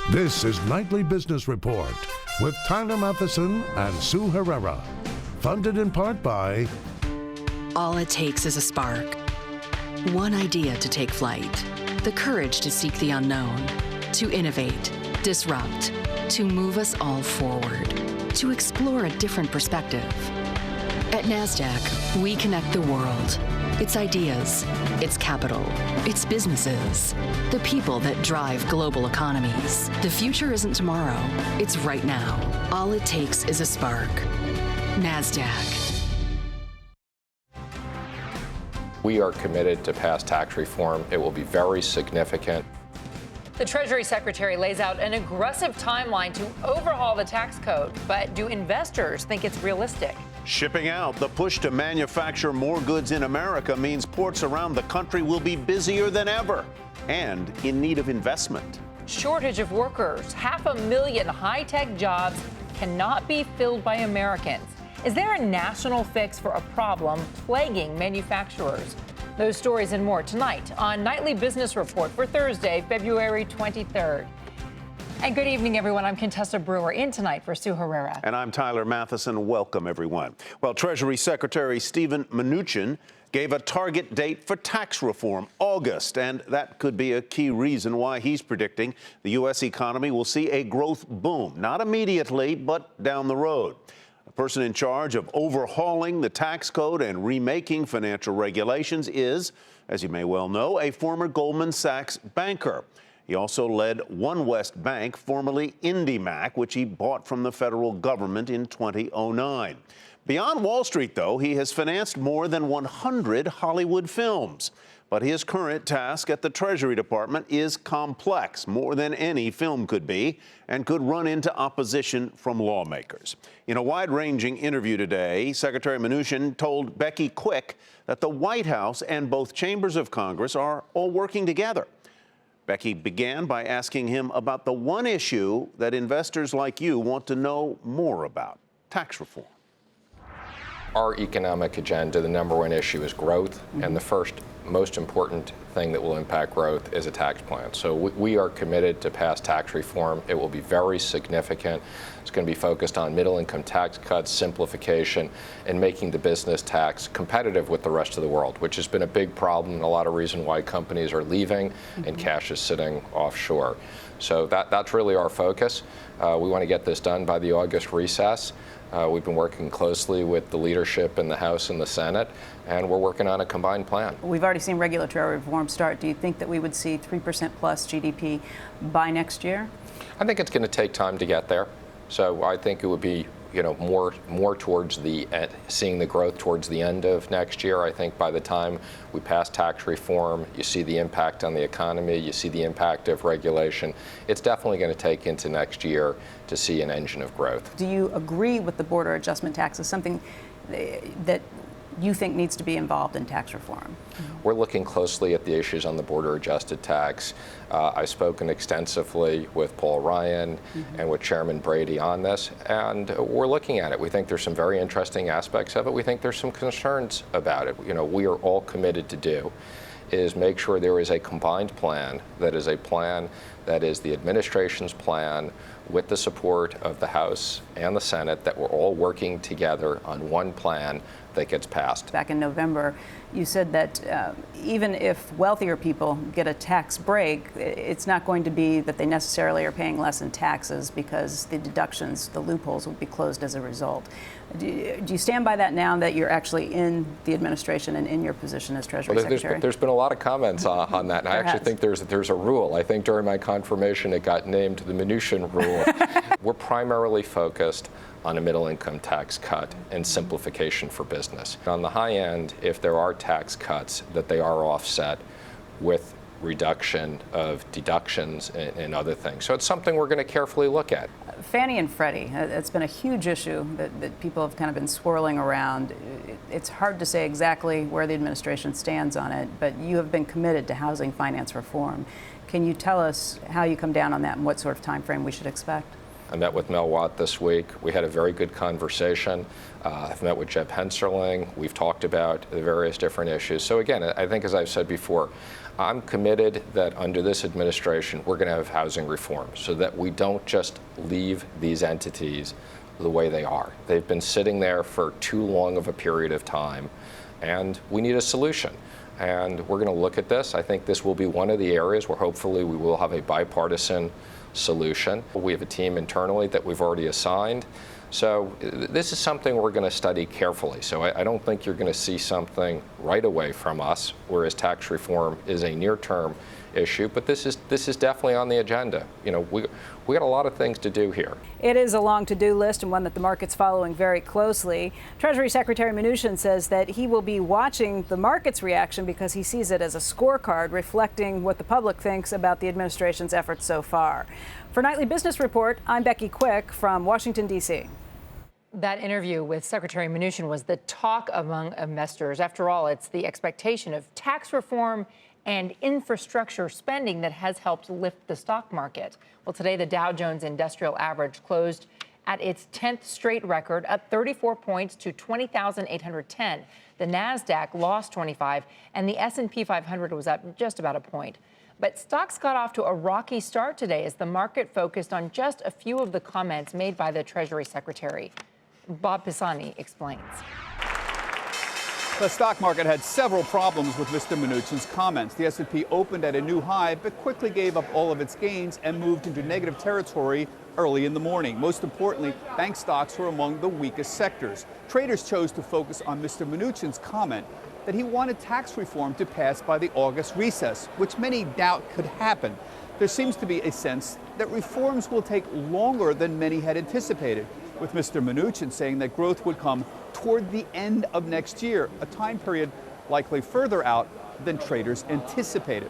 This is Nightly Business Report with Tyler Matheson and Sue Herrera. Funded in part by... All it takes is a spark. One idea to take flight. The courage to seek the unknown. To innovate, disrupt, to move us all forward. To explore a different perspective. At NASDAQ, we connect the world. Its ideas, its capital, its businesses, the people that drive global economies. The future isn't tomorrow, it's right now. All it takes is a spark. NASDAQ. We are committed to pass tax reform. It will be very significant. The Treasury Secretary lays out an aggressive timeline to overhaul the tax code, but do investors think it's realistic? Shipping out, the push to manufacture more goods in America means ports around the country will be busier than ever and in need of investment. Shortage of workers. 500,000 high-tech jobs cannot be filled by Americans. Is there a national fix for a problem plaguing manufacturers? Those stories and more tonight on Nightly Business Report for Thursday, February 23rd. And good evening, everyone. I'm Contessa Brewer, in tonight for Sue Herrera. And I'm Tyler Matheson. Welcome, everyone. Well, Treasury Secretary Stephen Mnuchin gave a target date for tax reform, August, and that could be a key reason why he's predicting the U.S. economy will see a growth boom, not immediately, but down the road. The person in charge of overhauling the tax code and remaking financial regulations is, as you may well know, a former Goldman Sachs banker. He also led OneWest Bank, formerly IndyMac, which he bought from the federal government in 2009. Beyond Wall Street, though, he has financed more than 100 Hollywood films. But his current task at the Treasury Department is complex, more than any film could be, and could run into opposition from lawmakers. In a wide-ranging interview today, Secretary Mnuchin told Becky Quick that the White House and both chambers of Congress are all working together. Becky began by asking him about the one issue that investors like you want to know more about: tax reform. Our economic agenda, the number one issue is growth, and the first most important thing that will impact growth is a tax plan. So we are committed to pass tax reform. It will be very significant. It's going to be focused on middle-income tax cuts, simplification, and making the business tax competitive with the rest of the world, which has been a big problem and a lot of reason why companies are leaving and cash is sitting offshore. So that's really our focus. We want to get this done by the August recess. We've been working closely with the leadership in the House and the Senate, and we're working on a combined plan. We've already seen regulatory reform start. Do you think that we would see 3% plus GDP by next year? I think it's going to take time to get there. So I think it would be, more towards the seeing the growth towards the end of next year. I think by the time we pass tax reform, you see the impact on the economy, you see the impact of regulation. It's definitely going to take into next year to see an engine of growth. Do you agree with the border adjustment tax as something that you think needs to be involved in tax reform? We're looking closely at the issues on the border adjusted tax. I've spoken extensively with Paul Ryan and with Chairman Brady on this, and we're looking at it. We think there's some very interesting aspects of it. We think there's some concerns about it. We are all committed to do is make sure there is a combined plan that is the administration's plan with the support of the House and the Senate, that we're all working together on one plan that gets passed. Back in November, you said that even if wealthier people get a tax break, it's not going to be that they necessarily are paying less in taxes because the deductions, the loopholes, will be closed as a result. Do you stand by that now that you're actually in the administration and in your position as Treasury Secretary? There's been a lot of comments on that, and I actually think there's a rule. I think during my confirmation it got named the Mnuchin rule. We're primarily focused on a middle-income tax cut and simplification for business. On the high end, if there are tax cuts, that they are offset with reduction of deductions and other things. So it's something we're going to carefully look at. Fannie and Freddie, it's been a huge issue that people have kind of been swirling around. It's hard to say exactly where the administration stands on it, but you have been committed to housing finance reform. Can you tell us how you come down on that and what sort of time frame we should expect? I met with Mel Watt this week. We had a very good conversation. I've met with Jeb Henserling. We've talked about the various different issues. So again, I think, as I've said before, I'm committed that under this administration, we're going to have housing reform so that we don't just leave these entities the way they are. They've been sitting there for too long of a period of time, and we need a solution. And we're going to look at this. I think this will be one of the areas where hopefully we will have a bipartisan solution. We have a team internally that we've already assigned. So this is something we're going to study carefully. So I don't think you're going to see something right away from us, whereas tax reform is a near-term issue. But this is definitely on the agenda. You know, we got a lot of things to do here. It is a long to-do list and one that the market's following very closely. Treasury Secretary Mnuchin says that he will be watching the market's reaction because he sees it as a scorecard reflecting what the public thinks about the administration's efforts so far. For Nightly Business Report, I'm Becky Quick from Washington, D.C. That interview with Secretary Mnuchin was the talk among investors. After all, it's the expectation of tax reform and infrastructure spending that has helped lift the stock market. Well, today the Dow Jones Industrial Average closed at its 10th straight record, up 34 points to 20,810. The Nasdaq lost 25, and the S&P 500 was up just about a point. But stocks got off to a rocky start today as the market focused on just a few of the comments made by the Treasury Secretary. Bob Pisani explains. The stock market had several problems with Mr. Mnuchin's comments. The S&P opened at a new high, but quickly gave up all of its gains and moved into negative territory early in the morning. Most importantly, bank stocks were among the weakest sectors. Traders chose to focus on Mr. Mnuchin's comment that he wanted tax reform to pass by the August recess, which many doubt could happen. There seems to be a sense that reforms will take longer than many had anticipated, with Mr. Mnuchin saying that growth would come toward the end of next year, a time period likely further out than traders anticipated.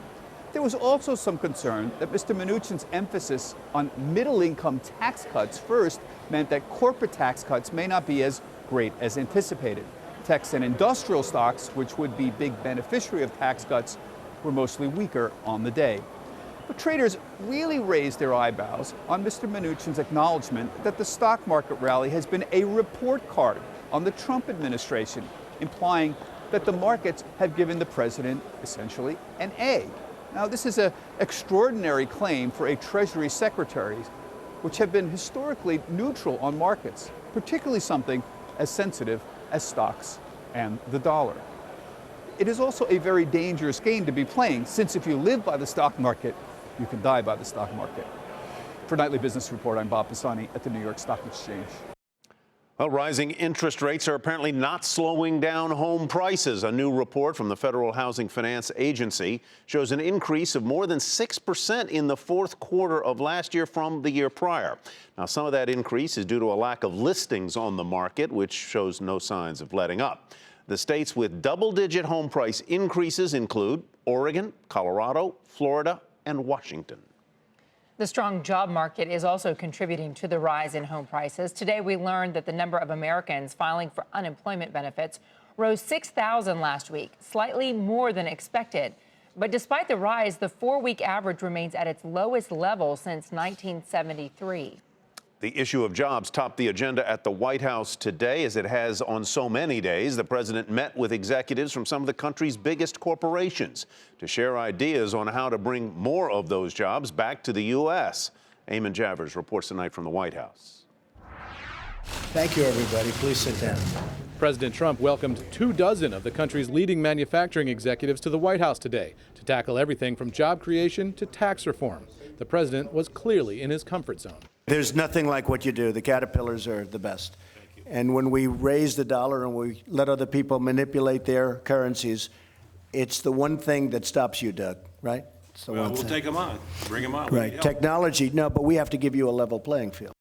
There was also some concern that Mr. Mnuchin's emphasis on middle-income tax cuts first meant that corporate tax cuts may not be as great as anticipated. Tech and industrial stocks, which would be big beneficiary of tax cuts, were mostly weaker on the day. But traders really raised their eyebrows on Mr. Mnuchin's acknowledgement that the stock market rally has been a report card on the Trump administration, implying that the markets have given the president essentially an A. Now, this is an extraordinary claim for a Treasury Secretary, which have been historically neutral on markets, particularly something as sensitive as stocks and the dollar. It is also a very dangerous game to be playing, since if you live by the stock market, you can die by the stock market. For Nightly Business Report, I'm Bob Pisani at the New York Stock Exchange. Well, rising interest rates are apparently not slowing down home prices. A new report from the Federal Housing Finance Agency shows an increase of more than 6% in the fourth quarter of last year from the year prior. Now, some of that increase is due to a lack of listings on the market, which shows no signs of letting up. The states with double-digit home price increases include Oregon, Colorado, Florida, and Washington. The strong job market is also contributing to the rise in home prices. Today, we learned that the number of Americans filing for unemployment benefits rose 6,000 last week, slightly more than expected. But despite the rise, the four-week average remains at its lowest level since 1973. The issue of jobs topped the agenda at the White House today, as it has on so many days. The president met with executives from some of the country's biggest corporations to share ideas on how to bring more of those jobs back to the U.S. Eamon Javers reports tonight from the White House. Thank you, everybody. Please sit down. President Trump welcomed 24 of the country's leading manufacturing executives to the White House today to tackle everything from job creation to tax reform. The president was clearly in his comfort zone. There's nothing like what you do. The Caterpillars are the best. And when we raise the dollar and we let other people manipulate their currencies, it's the one thing that stops you, Doug, right? It's the one we'll thing. take them on. Bring them on. Right. Technology, no, but we have to give you a level playing field.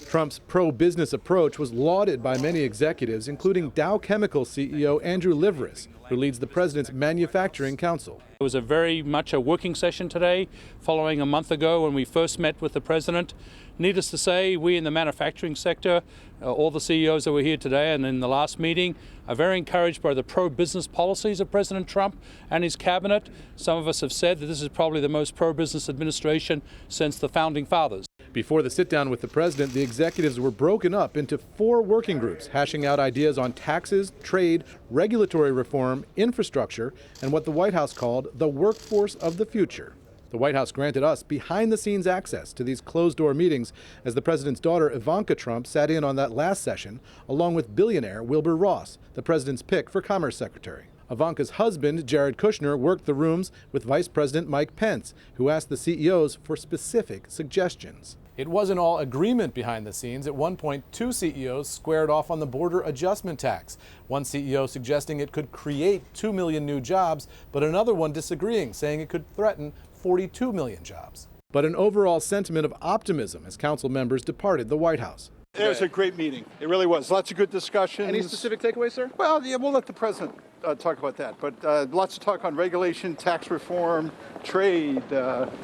Trump's pro-business approach was lauded by many executives, including Dow Chemical CEO Andrew Liveris, who leads the president's Manufacturing Council. It was very much a working session today, following a month ago when we first met with the president. Needless to say, we in the manufacturing sector, all the CEOs that were here today and in the last meeting, are very encouraged by the pro-business policies of President Trump and his cabinet. Some of us have said that this is probably the most pro-business administration since the founding fathers. Before the sit-down with the president, the executives were broken up into 4 working groups, hashing out ideas on taxes, trade, regulatory reform, infrastructure, and what the White House called the workforce of the future. The White House granted us behind-the-scenes access to these closed-door meetings as the president's daughter, Ivanka Trump, sat in on that last session, along with billionaire Wilbur Ross, the president's pick for Commerce Secretary. Ivanka's husband, Jared Kushner, worked the rooms with Vice President Mike Pence, who asked the CEOs for specific suggestions. It wasn't all agreement behind the scenes. At one point, 2 CEOs squared off on the border adjustment tax. One CEO suggesting it could create 2 million new jobs, but another one disagreeing, saying it could threaten 42 million jobs. But an overall sentiment of optimism as council members departed the White House. It was a great meeting. It really was. Lots of good discussions. Any specific takeaways, sir? Well, yeah, we'll let the president talk about that. But lots of talk on regulation, tax reform, trade,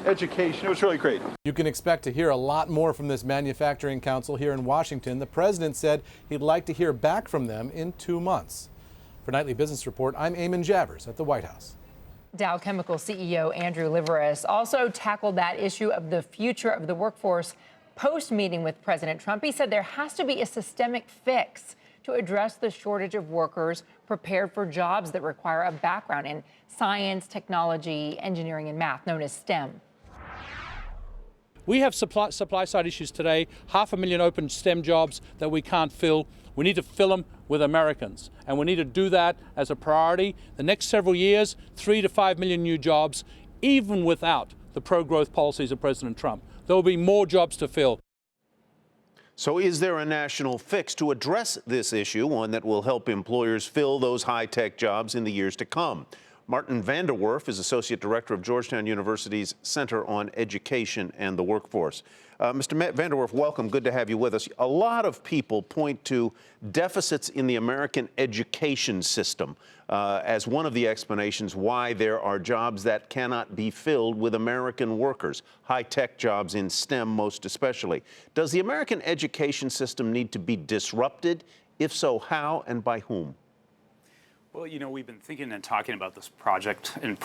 education. It was really great. You can expect to hear a lot more from this manufacturing council here in Washington. The president said he'd like to hear back from them in 2 months. For Nightly Business Report, I'm Eamon Javers at the White House. Dow Chemical CEO Andrew Liveris also tackled that issue of the future of the workforce post-meeting with President Trump. He said there has to be a systemic fix to address the shortage of workers prepared for jobs that require a background in science, technology, engineering, and math, known as STEM. We have supply side issues today, 500,000 open STEM jobs that we can't fill. We need to fill them with Americans, and we need to do that as a priority. The next several years, 3 to 5 million new jobs, even without the pro-growth policies of President Trump. There will be more jobs to fill. So is there a national fix to address this issue, one that will help employers fill those high-tech jobs in the years to come? Martin Vanderwerff is Associate Director of Georgetown University's Center on Education and the Workforce. Mr. Vanderwerff, welcome. Good to have you with us. A lot of people point to deficits in the American education system as one of the explanations why there are jobs that cannot be filled with American workers, high-tech jobs in STEM most especially. Does the American education system need to be disrupted? If so, how and by whom? Well, you know, we've been thinking and talking about this project and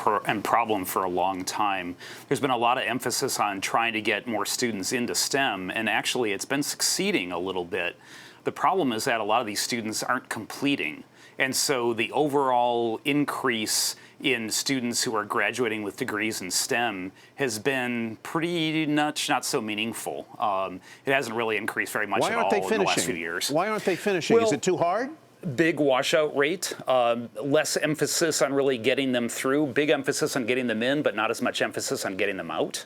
problem for a long time. There's been a lot of emphasis on trying to get more students into STEM, and actually it's been succeeding a little bit. The problem is that a lot of these students aren't completing. And so the overall increase in students who are graduating with degrees in STEM has been pretty much not so meaningful. It hasn't really increased very much at all in the last few years. Why aren't they finishing? Is it too hard? Big washout rate, less emphasis on really getting them through, big emphasis on getting them in, but not as much emphasis on getting them out.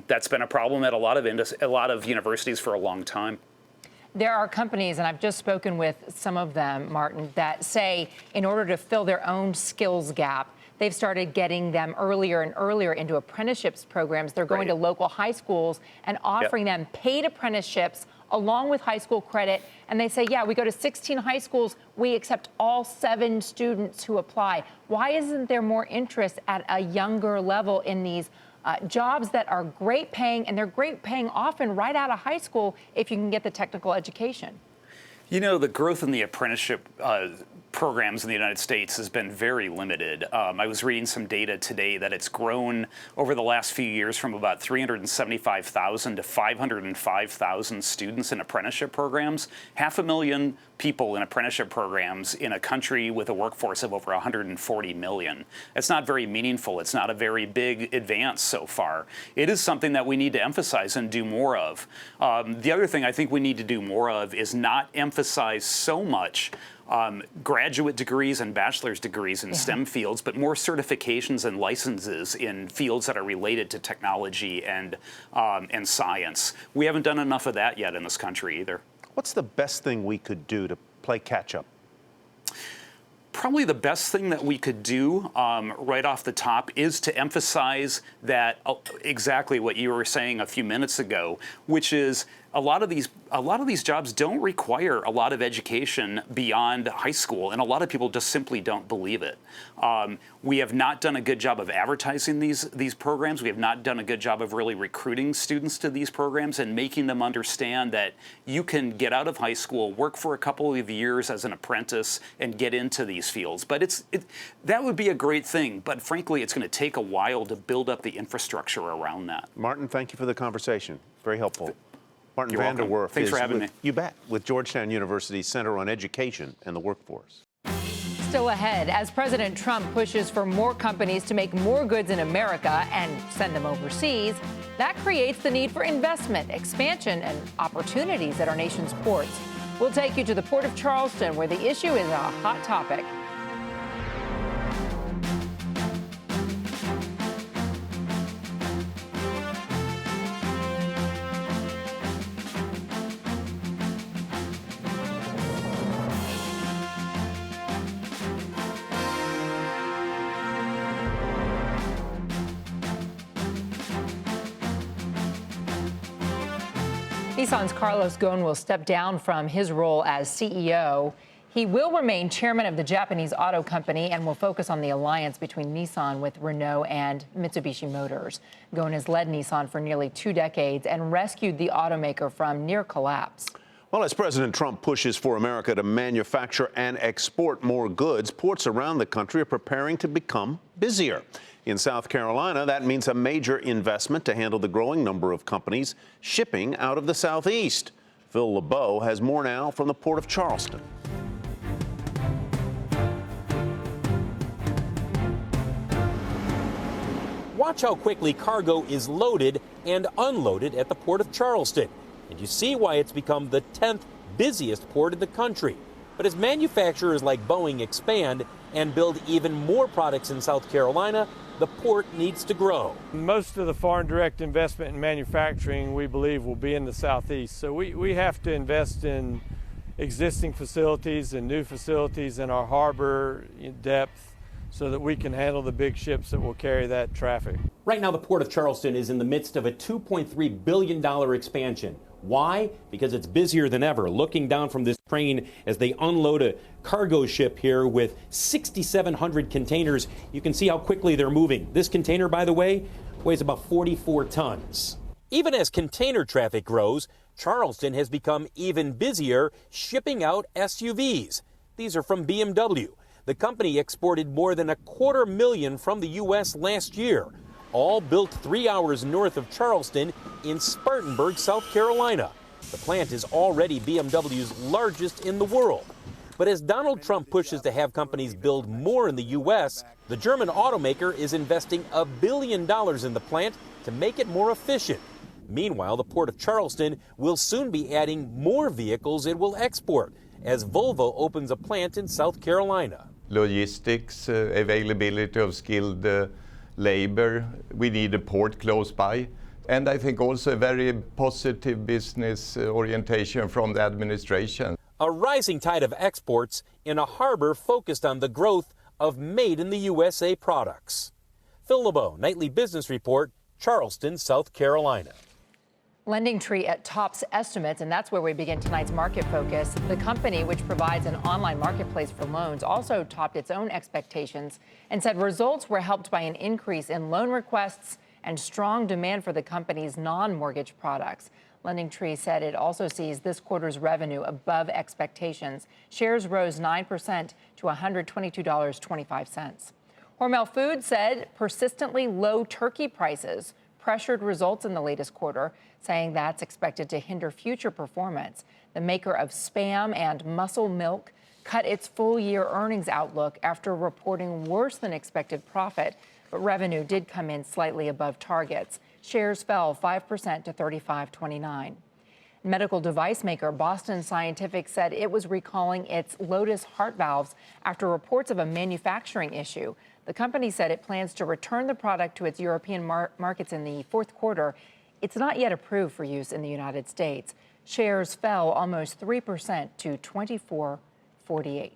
That's been a problem at a lot of universities for a long time. There are companies, and I've just spoken with some of them, Martin, that say in order to fill their own skills gap, they've started getting them earlier and earlier into apprenticeships programs. They're going to local high schools and offering them paid apprenticeships along with high school credit. And they say, yeah, we go to 16 high schools. We accept all 7 students who apply. Why isn't there more interest at a younger level in these jobs that are great paying, and they're great paying often right out of high school if you can get the technical education? You know, the growth in the apprenticeship programs in the United States has been very limited. I was reading some data today that it's grown over the last few years from about 375,000 to 505,000 students in apprenticeship programs. 500,000 people in apprenticeship programs in a country with a workforce of over 140 million. It's not very meaningful. It's not a very big advance so far. It is something that we need to emphasize and do more of. The other thing I think we need to do more of is not emphasize so much graduate degrees and bachelor's degrees in STEM fields, but more certifications and licenses in fields that are related to technology and science. We haven't done enough of that yet in this country either. What's the best thing we could do to play catch up? Probably the best thing that we could do right off the top is to emphasize that exactly what you were saying a few minutes ago, which is a lot of these jobs don't require a lot of education beyond high school, and a lot of people just simply don't believe it. We have not done a good job of advertising these programs. We have not done a good job of really recruiting students to these programs and making them understand that you can get out of high school, work for a couple of years as an apprentice, and get into these fields. But that would be a great thing. But frankly, it's going to take a while to build up the infrastructure around that. Martin, thank you for the conversation. Very helpful. Martin You're welcome. Vanderwerff Thanks for having me. You bet, with Georgetown University's Center on Education and the Workforce. Still ahead, as President Trump pushes for more companies to make more goods in America and send them overseas, that creates the need for investment, expansion, and opportunities at our nation's ports. We'll take you to the Port of Charleston, where the issue is a hot topic. Nissan's Carlos Ghosn will step down from his role as CEO. He will remain chairman of the Japanese auto company and will focus on the alliance between Nissan with Renault and Mitsubishi Motors. Ghosn has led Nissan for nearly 2 decades and rescued the automaker from near collapse. Well, as President Trump pushes for America to manufacture and export more goods, ports around the country are preparing to become busier. In South Carolina, that means a major investment to handle the growing number of companies shipping out of the Southeast. Phil LeBeau has more now from the Port of Charleston. Watch how quickly cargo is loaded and unloaded at the Port of Charleston, and you see why it's become the 10th busiest port in the country. But as manufacturers like Boeing expand and build even more products in South Carolina, the port needs to grow. Most of the foreign direct investment in manufacturing, we believe, will be in the Southeast. So we have to invest in existing facilities and new facilities in our harbor depth so that we can handle the big ships that will carry that traffic. Right now, the Port of Charleston is in the midst of a $2.3 billion expansion. Why? Because it's busier than ever. Looking down from this train as they unload a cargo ship here with 6,700 containers, you can see how quickly they're moving. This container, by the way, weighs about 44 tons. Even as container traffic grows, Charleston has become even busier shipping out SUVs. These are from BMW. The company exported more than 250,000 from the U.S. last year, all built 3 hours north of Charleston in Spartanburg, South Carolina. The plant is already BMW's largest in the world. But as Donald Trump pushes to have companies build more in the U.S., the German automaker is investing $1 billion in the plant to make it more efficient. Meanwhile, the Port of Charleston will soon be adding more vehicles it will export as Volvo opens a plant in South Carolina. Logistics, availability of skilled labor. We need a port close by. And I think also a very positive business orientation from the administration. A rising tide of exports in a harbor focused on the growth of made in the USA products. Phil LeBeau, Nightly Business Report, Charleston, South Carolina. Lending Tree at tops estimates, and that's where we begin tonight's market focus. The company, which provides an online marketplace for loans, also topped its own expectations and said results were helped by an increase in loan requests and strong demand for the company's non-mortgage products. Lending Tree said it also sees this quarter's revenue above expectations. Shares rose 9% to $122.25. Hormel Foods said persistently low turkey prices pressured results in the latest quarter, saying that's expected to hinder future performance. The maker of Spam and Muscle Milk cut its full-year earnings outlook after reporting worse than expected profit, but revenue did come in slightly above targets. Shares fell 5% to $35.29. Medical device maker Boston Scientific said it was recalling its Lotus heart valves after reports of a manufacturing issue. The company said it plans to return the product to its European markets in the fourth quarter. It's not yet approved for use in the United States. Shares fell almost 3% to $24.48.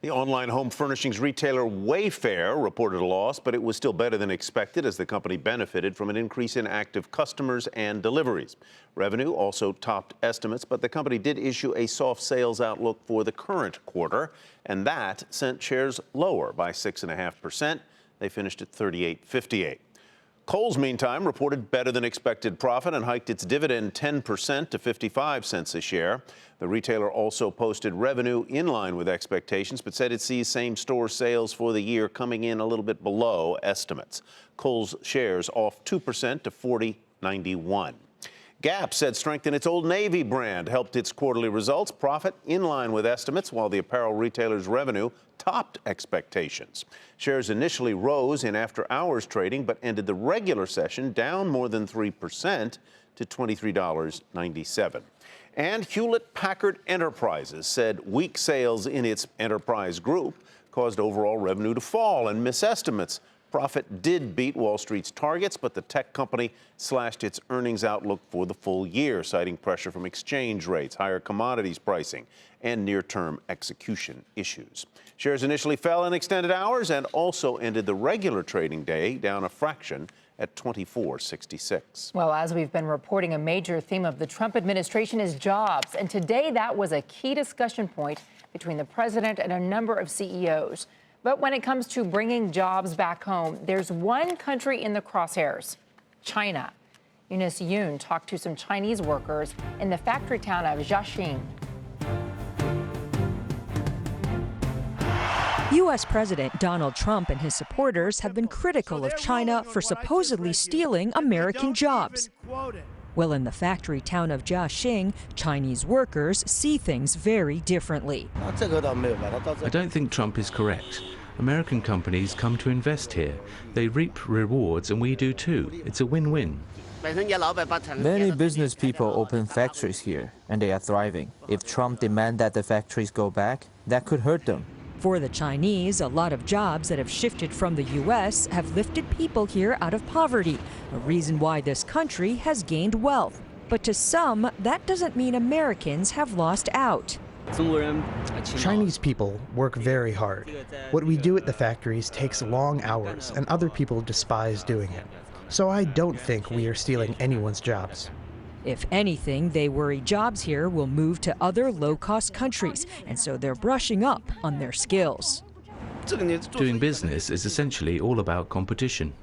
The online home furnishings retailer Wayfair reported a loss, but it was still better than expected as the company benefited from an increase in active customers and deliveries. Revenue also topped estimates, but the company did issue a soft sales outlook for the current quarter, and that sent shares lower by 6.5%. They finished at $38.58. Kohl's, meantime, reported better than expected profit and hiked its dividend 10% to 55 cents a share. The retailer also posted revenue in line with expectations, but said it sees same-store sales for the year coming in a little bit below estimates. Kohl's shares off 2% to $40.91. Gap said strength in its Old Navy brand helped its quarterly results. Profit in line with estimates, while the apparel retailer's revenue topped expectations. Shares initially rose in after-hours trading, but ended the regular session down more than 3% to $23.97. And Hewlett-Packard Enterprises said weak sales in its enterprise group caused overall revenue to fall and miss estimates. Profit did beat Wall Street's targets, but the tech company slashed its earnings outlook for the full year, citing pressure from exchange rates, higher commodities pricing, and near-term execution issues. Shares initially fell in extended hours and also ended the regular trading day down a fraction at $24.66. Well, as we've been reporting, a major theme of the Trump administration is jobs. And today that was a key discussion point between the president and a number of CEOs. But when it comes to bringing jobs back home, there's one country in the crosshairs, China. Mnuchin talked to some Chinese workers in the factory town of Jiaxing. U.S. President Donald Trump and his supporters have been critical of China for supposedly stealing American jobs. Well, in the factory town of Jiaxing, Chinese workers see things very differently. I don't think Trump is correct. American companies come to invest here. They reap rewards, and we do too. It's a win-win. Many business people open factories here, and they are thriving. If Trump demands that the factories go back, that could hurt them. For the Chinese, a lot of jobs that have shifted from the U.S. have lifted people here out of poverty, a reason why this country has gained wealth. But to some, that doesn't mean Americans have lost out. Chinese people work very hard. What we do at the factories takes long hours, and other people despise doing it. So I don't think we are stealing anyone's jobs. If anything, they worry jobs here will move to other low-cost countries, and so they're brushing up on their skills. Doing business is essentially all about competition.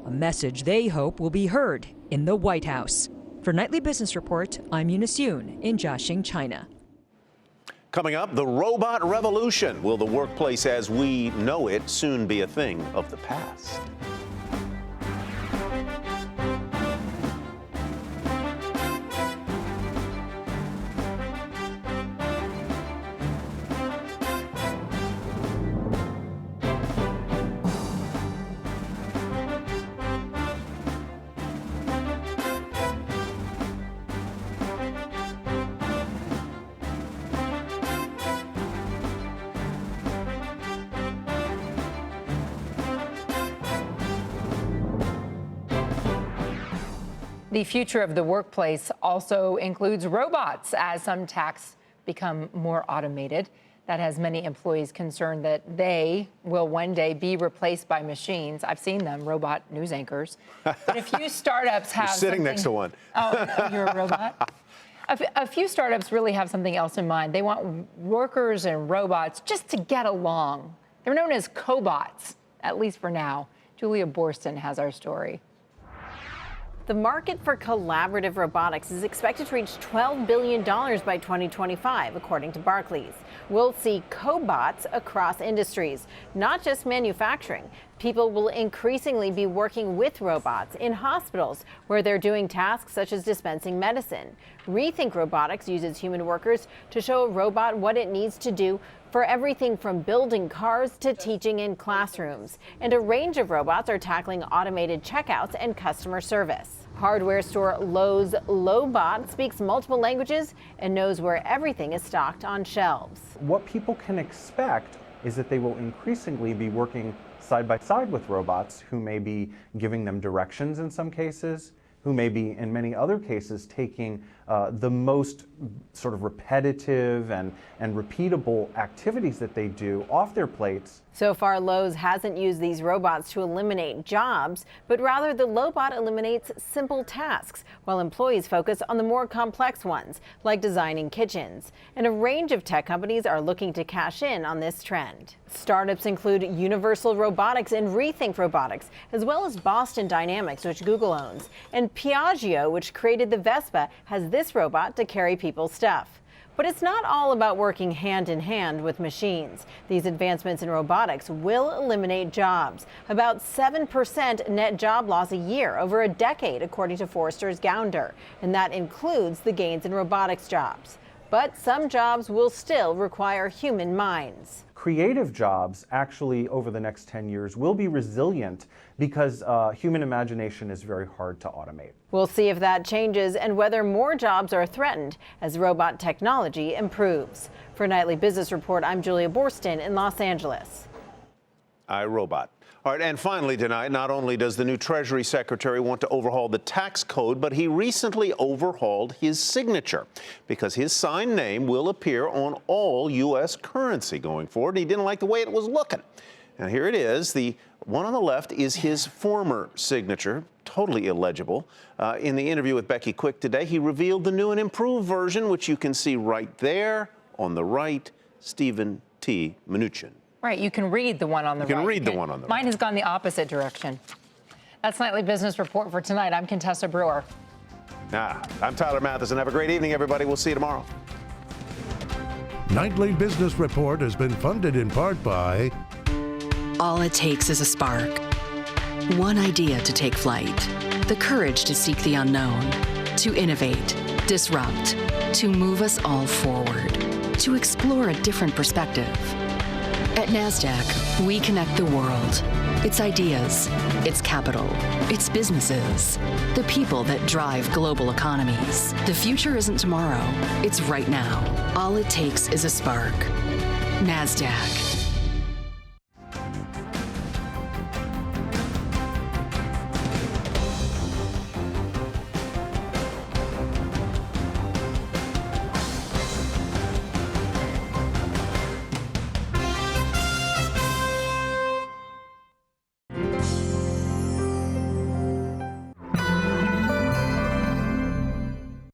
A message they hope will be heard in the White House. For Nightly Business Report, I'm Mnuchin in Jiaxing, China. Coming up, the robot revolution. Will the workplace as we know it soon be a thing of the past? The future of the workplace also includes robots as some tasks become more automated. That has many employees concerned that they will one day be replaced by machines. I've seen them, robot news anchors. But a few startups have You're sitting next to one. Oh, you're a robot? A few startups really have something else in mind. They want workers and robots just to get along. They're known as cobots, at least for now. Julia Borston has our story. The market for collaborative robotics is expected to reach $12 billion by 2025, according to Barclays. We'll see cobots across industries, not just manufacturing. People will increasingly be working with robots in hospitals where they're doing tasks such as dispensing medicine. Rethink Robotics uses human workers to show a robot what it needs to do for everything from building cars to teaching in classrooms. And a range of robots are tackling automated checkouts and customer service. Hardware store Lowe's Lowbot speaks multiple languages and knows where everything is stocked on shelves. What people can expect is that they will increasingly be working side by side with robots who may be giving them directions in some cases, who may be, in many other cases, taking the most sort of repetitive and repeatable activities that they do off their plates. So far, Lowe's hasn't used these robots to eliminate jobs, but rather the Lobot eliminates simple tasks, while employees focus on the more complex ones, like designing kitchens. And a range of tech companies are looking to cash in on this trend. Startups include Universal Robotics and Rethink Robotics, as well as Boston Dynamics, which Google owns. And Piaggio, which created the Vespa, has this robot to carry people's stuff. But it's not all about working hand in hand with machines. These advancements in robotics will eliminate jobs. About 7% net job loss a year over a decade, according to Forrester's Gounder. And that includes the gains in robotics jobs. But some jobs will still require human minds. Creative jobs actually over the next 10 years will be resilient because human imagination is very hard to automate. We'll see if that changes and whether more jobs are threatened as robot technology improves. For Nightly Business Report, I'm Julia Borston in Los Angeles. iRobot. All right, and finally tonight, not only does the new Treasury Secretary want to overhaul the tax code, but he recently overhauled his signature because his signed name will appear on all U.S. currency going forward. He didn't like the way it was looking. Now, here it is. The one on the left is his former signature, totally illegible. In the interview with Becky Quick today, he revealed the new and improved version, which you can see right there on the right, Stephen T. Mnuchin. Right, you can read the one on the right. You can read the one on the right. Mine has gone the opposite direction. That's Nightly Business Report for tonight. I'm Contessa Brewer. I'm Tyler Mathisen. Have a great evening, everybody. We'll see you tomorrow. Nightly Business Report has been funded in part by... All it takes is a spark. One idea to take flight. The courage to seek the unknown. To innovate, disrupt. To move us all forward. To explore a different perspective. At NASDAQ, we connect the world. Its ideas, its capital, its businesses, the people that drive global economies. The future isn't tomorrow, it's right now. All it takes is a spark. NASDAQ.